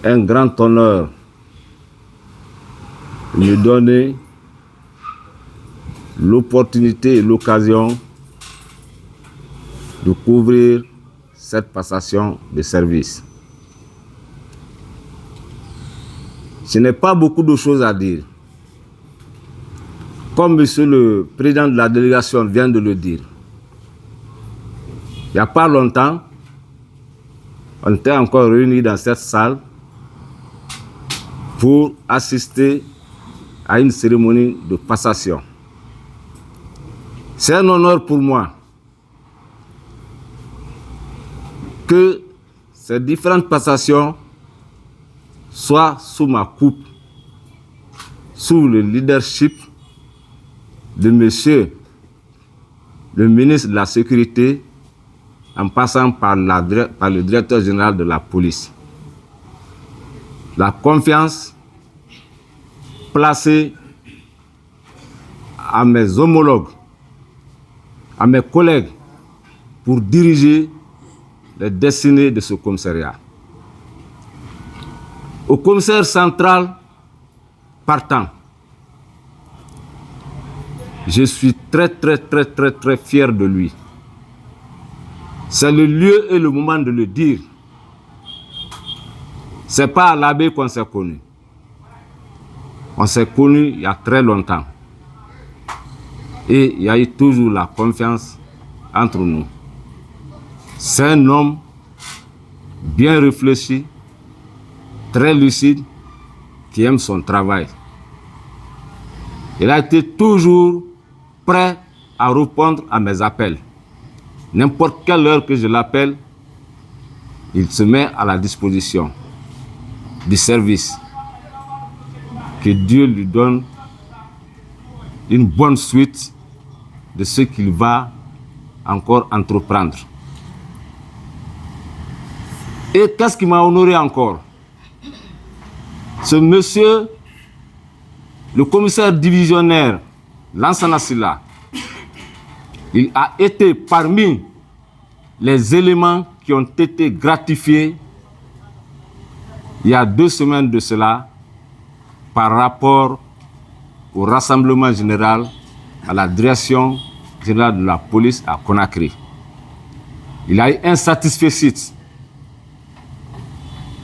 un grand honneur de me donner l'opportunité et l'occasion de couvrir cette passation de service. Je n'ai pas beaucoup de choses à dire. Comme monsieur le président de la délégation vient de le dire, il n'y a pas longtemps, on était encore réunis dans cette salle pour assister à une cérémonie de passation. C'est un honneur pour moi que ces différentes passations soient sous ma coupe, sous le leadership de monsieur le ministre de la Sécurité, en passant par le directeur général de la police. La confiance placée à mes homologues, à mes collègues, pour diriger les destinées de ce commissariat. Au commissaire central partant, je suis très fier de lui. C'est le lieu et le moment de le dire. Ce n'est pas à l'abbé qu'on s'est connus. On s'est connus il y a très longtemps. Et il y a eu toujours la confiance entre nous. C'est un homme bien réfléchi, très lucide, qui aime son travail. Il a été toujours prêt à répondre à mes appels. N'importe quelle heure que je l'appelle, il se met à la disposition du service. Que Dieu lui donne une bonne suite de ce qu'il va encore entreprendre. Et qu'est-ce qui m'a honoré encore? Ce monsieur, le commissaire divisionnaire Lansana Sylla, il a été parmi les éléments qui ont été gratifiés il y a 2 semaines de cela par rapport au rassemblement général à la direction générale de la police à Conakry. Il a eu un satisfecit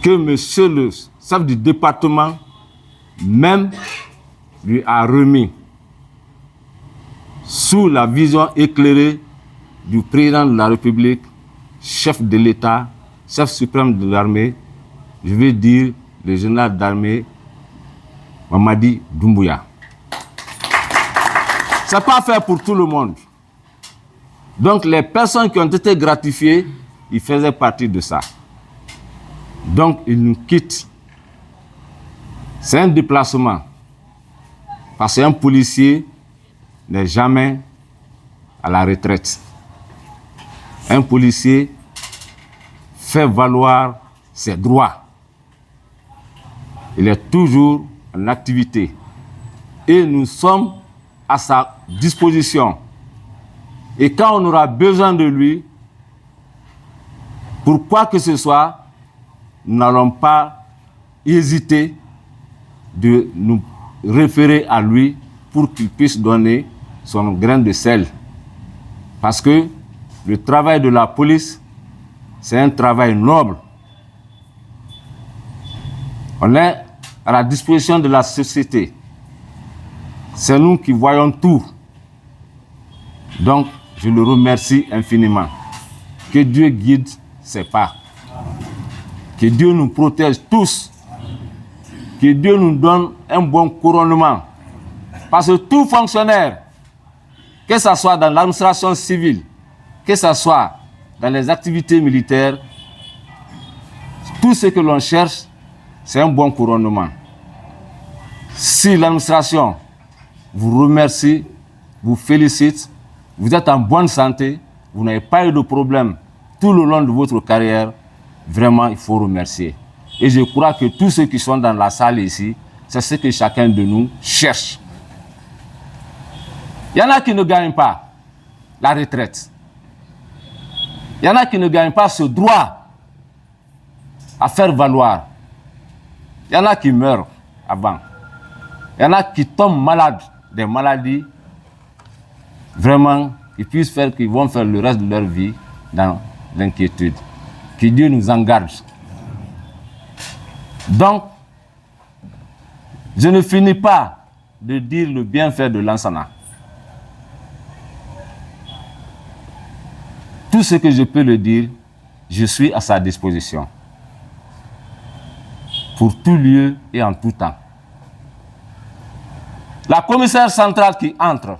que monsieur le chef du département même lui a remis sous la vision éclairée du président de la République, chef de l'État, chef suprême de l'armée, je veux dire le général d'armée Mamadi Doumbouya. Ce n'est pas fait pour tout le monde. Donc les personnes qui ont été gratifiées, ils faisaient partie de ça. Donc ils nous quittent. C'est un déplacement. Parce qu'un policier n'est jamais à la retraite. Un policier fait valoir ses droits. Il est toujours en activité. Et nous sommes à sa disposition. Et quand on aura besoin de lui, pour quoi que ce soit, nous n'allons pas hésiter de nous référer à lui pour qu'il puisse donner son grain de sel. Parce que le travail de la police, c'est un travail noble. On est à la disposition de la société. C'est nous qui voyons tout. Donc, je le remercie infiniment. Que Dieu guide ses pas. Que Dieu nous protège tous. Que Dieu nous donne un bon couronnement. Parce que tout fonctionnaire, que ce soit dans l'administration civile, que ce soit dans les activités militaires, tout ce que l'on cherche, c'est un bon couronnement. Si l'administration vous remercie, vous félicite, vous êtes en bonne santé, vous n'avez pas eu de problème tout le long de votre carrière, vraiment, il faut remercier. Et je crois que tous ceux qui sont dans la salle ici, c'est ce que chacun de nous cherche. Il y en a qui ne gagnent pas la retraite. Il y en a qui ne gagnent pas ce droit à faire valoir. Il y en a qui meurent avant. Il y en a qui tombent malades, des maladies, vraiment, qu'ils vont faire le reste de leur vie dans l'inquiétude. Que Dieu nous en garde. Donc, je ne finis pas de dire le bienfait de Lansana. Tout ce que je peux le dire, je suis à sa disposition. Pour tout lieu et en tout temps. La commissaire centrale qui entre,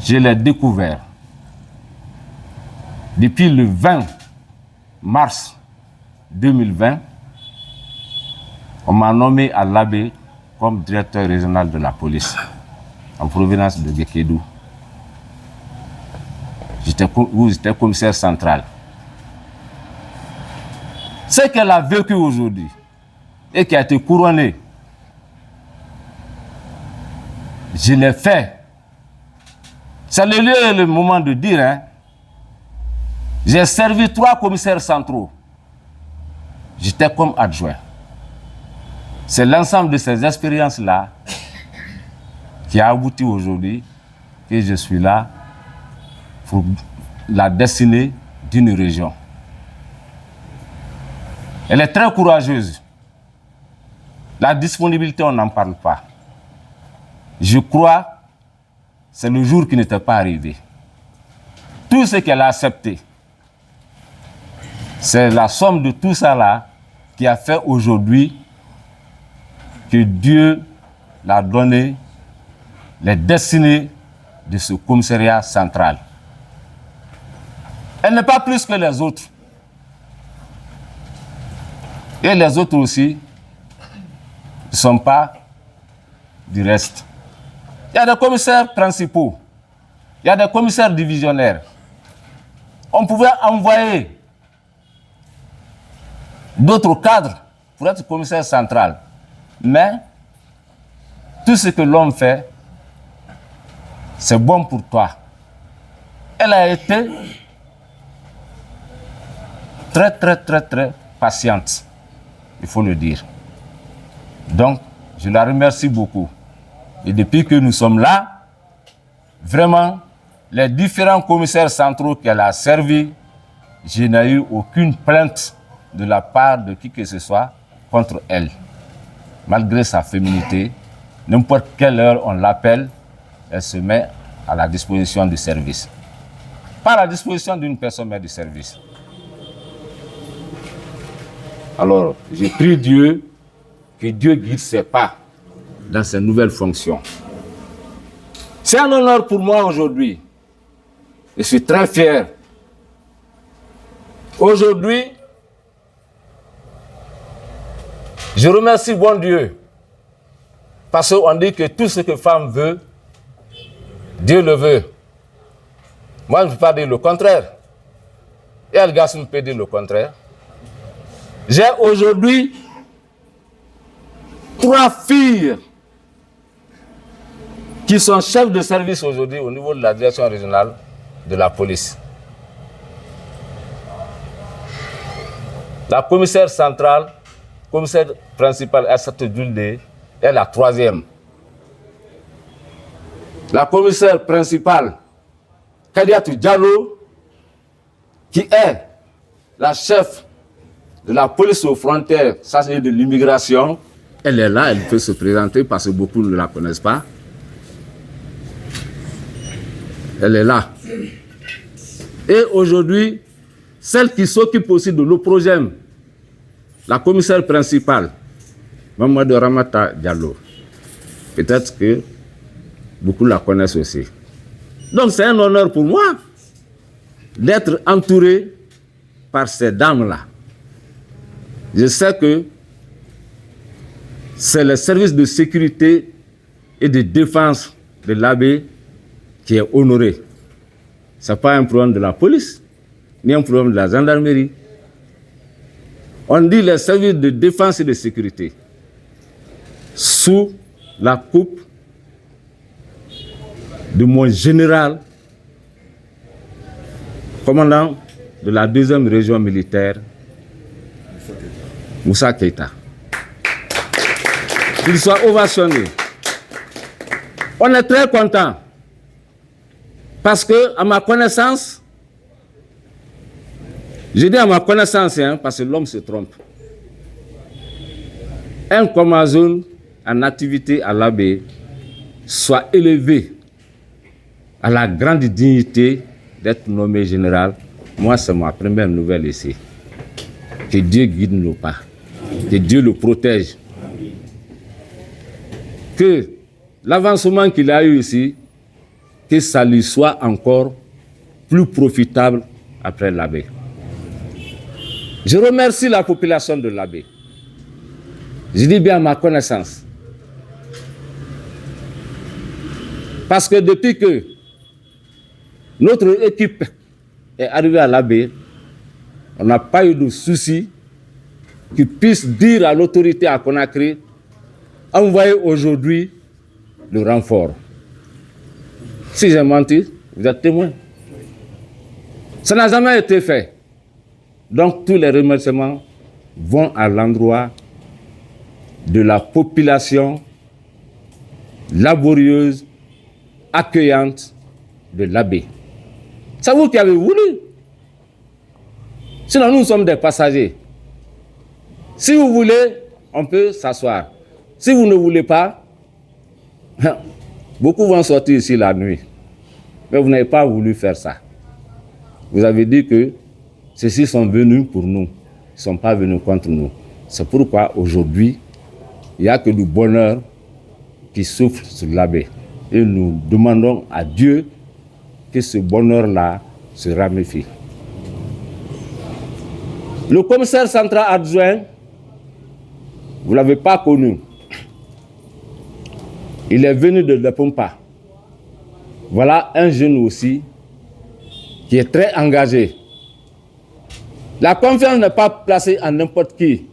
je l'ai découvert depuis le 20 mars 2020. On m'a nommé à l'Abbé comme directeur régional de la police en provenance de Guékédou. J'étais commissaire central. Ce qu'elle a vécu aujourd'hui et qui a été couronné, je l'ai fait. C'est le lieu et le moment de dire, hein. J'ai servi 3 commissaires centraux. J'étais comme adjoint. C'est l'ensemble de ces expériences-là qui a abouti aujourd'hui que je suis là pour la destinée d'une région. Elle est très courageuse. La disponibilité, on n'en parle pas. Je crois c'est le jour qui n'était pas arrivé. Tout ce qu'elle a accepté, c'est la somme de tout ça là qui a fait aujourd'hui que Dieu l'a donné les destinées de ce commissariat central. Elle n'est pas plus que les autres. Et les autres aussi ne sont pas du reste. Il y a des commissaires principaux, il y a des commissaires divisionnaires. On pouvait envoyer d'autres cadres pour être commissaire central. Mais tout ce que l'homme fait, c'est bon pour toi. Elle a été très patiente, il faut le dire. Donc, je la remercie beaucoup. Et depuis que nous sommes là, vraiment, les différents commissaires centraux qu'elle a servis, je n'ai eu aucune plainte de la part de qui que ce soit contre elle. Malgré sa féminité, n'importe quelle heure on l'appelle, elle se met à la disposition du service. Pas à la disposition d'une personne, mais du service. Alors, j'ai prie Dieu, que Dieu guide ses pas dans ses nouvelles fonctions. C'est un honneur pour moi aujourd'hui. Je suis très fier. Aujourd'hui, je remercie bon Dieu. Parce qu'on dit que tout ce que femme veut, Dieu le veut. Moi, je ne peux pas dire le contraire. Et El Gassim peut dire le contraire. J'ai aujourd'hui 3 filles qui sont chefs de service aujourd'hui au niveau de la direction régionale de la police. La commissaire centrale, commissaire principale Aïssatou Djoulde, est la 3e. La commissaire principale, Kadiatou Diallo, qui est la chef de la police aux frontières chargée de l'immigration, elle est là, elle peut se présenter parce que beaucoup ne la connaissent pas. Elle est là. Et aujourd'hui, celle qui s'occupe aussi de l'OPROGEM, la commissaire principale, Mamadou Ramata Diallo. Peut-être que beaucoup la connaissent aussi. Donc c'est un honneur pour moi d'être entouré par ces dames-là. Je sais que c'est le service de sécurité et de défense de l'Abbé qui est honoré. Ce n'est pas un problème de la police, ni un problème de la gendarmerie. On dit les services de défense et de sécurité sous la coupe de mon général, commandant de la 2e région militaire, Moussa Keïta. Qu'il soit ovationné. On est très content parce que, à ma connaissance, je dis à ma connaissance, parce que l'homme se trompe. Un Komazoun en activité à l'Abbé soit élevé à la grande dignité d'être nommé général. Moi, c'est ma première nouvelle ici. Que Dieu guide nos pas, que Dieu le protège. Que l'avancement qu'il a eu ici, que ça lui soit encore plus profitable après l'Abbé. Je remercie la population de l'Abbé. Je dis bien à ma connaissance. Parce que depuis que notre équipe est arrivée à l'Abbé, on n'a pas eu de souci qui puisse dire à l'autorité à Conakry, envoyez aujourd'hui le renfort. Si j'ai menti, vous êtes témoin. Ça n'a jamais été fait. Donc tous les remerciements vont à l'endroit de la population laborieuse, accueillante de l'Abbé. C'est vous qui avez voulu. Sinon, nous sommes des passagers. Si vous voulez, on peut s'asseoir. Si vous ne voulez pas, beaucoup vont sortir ici la nuit. Mais vous n'avez pas voulu faire ça. Vous avez dit que ceux-ci sont venus pour nous. Ils ne sont pas venus contre nous. C'est pourquoi aujourd'hui, il n'y a que du bonheur qui souffle sur l'Abbé. Et nous demandons à Dieu que ce bonheur-là se ramifie. Le commissaire central adjoint, vous ne l'avez pas connu. Il est venu de Lepompa. Voilà un jeune aussi qui est très engagé. La confiance n'est pas placée en n'importe qui.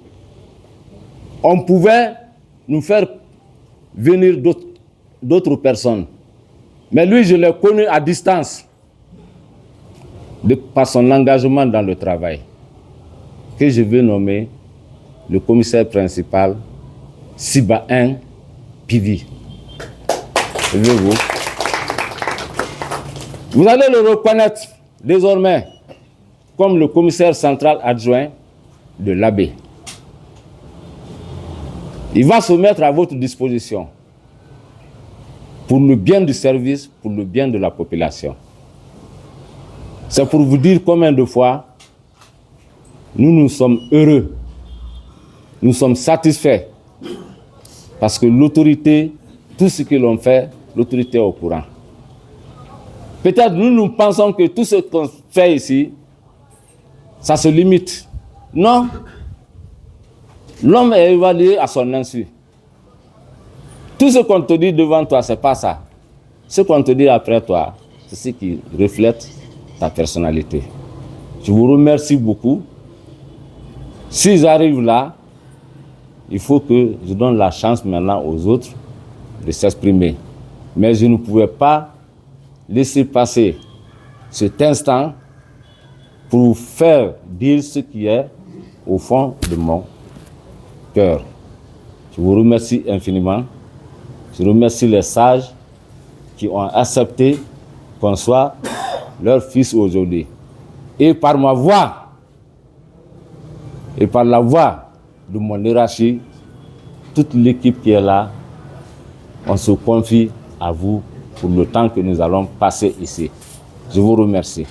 On pouvait nous faire venir d'autres personnes. Mais lui, je l'ai connu à distance par son engagement dans le travail, que je vais nommer le commissaire principal Siba 1 Pivi. Vous allez le reconnaître désormais comme le commissaire central adjoint de l'Abbé. Il va se mettre à votre disposition pour le bien du service, pour le bien de la population. C'est pour vous dire combien de fois nous sommes heureux, nous sommes satisfaits, parce que l'autorité, tout ce que l'on fait, l'autorité est au courant. Peut-être nous pensons que tout ce qu'on fait ici, ça se limite. Non. L'homme est évalué à son insu. Tout ce qu'on te dit devant toi, ce n'est pas ça. Ce qu'on te dit après toi, c'est ce qui reflète ta personnalité. Je vous remercie beaucoup. S'ils arrivent là, il faut que je donne la chance maintenant aux autres de s'exprimer. Mais je ne pouvais pas laisser passer cet instant pour vous faire dire ce qui est au fond de mon cœur. Je vous remercie infiniment. Je remercie les sages qui ont accepté qu'on soit leur fils aujourd'hui. Et par ma voix, et par la voix de mon hiérarchie, toute l'équipe qui est là, on se confie à vous pour le temps que nous allons passer ici. Je vous remercie.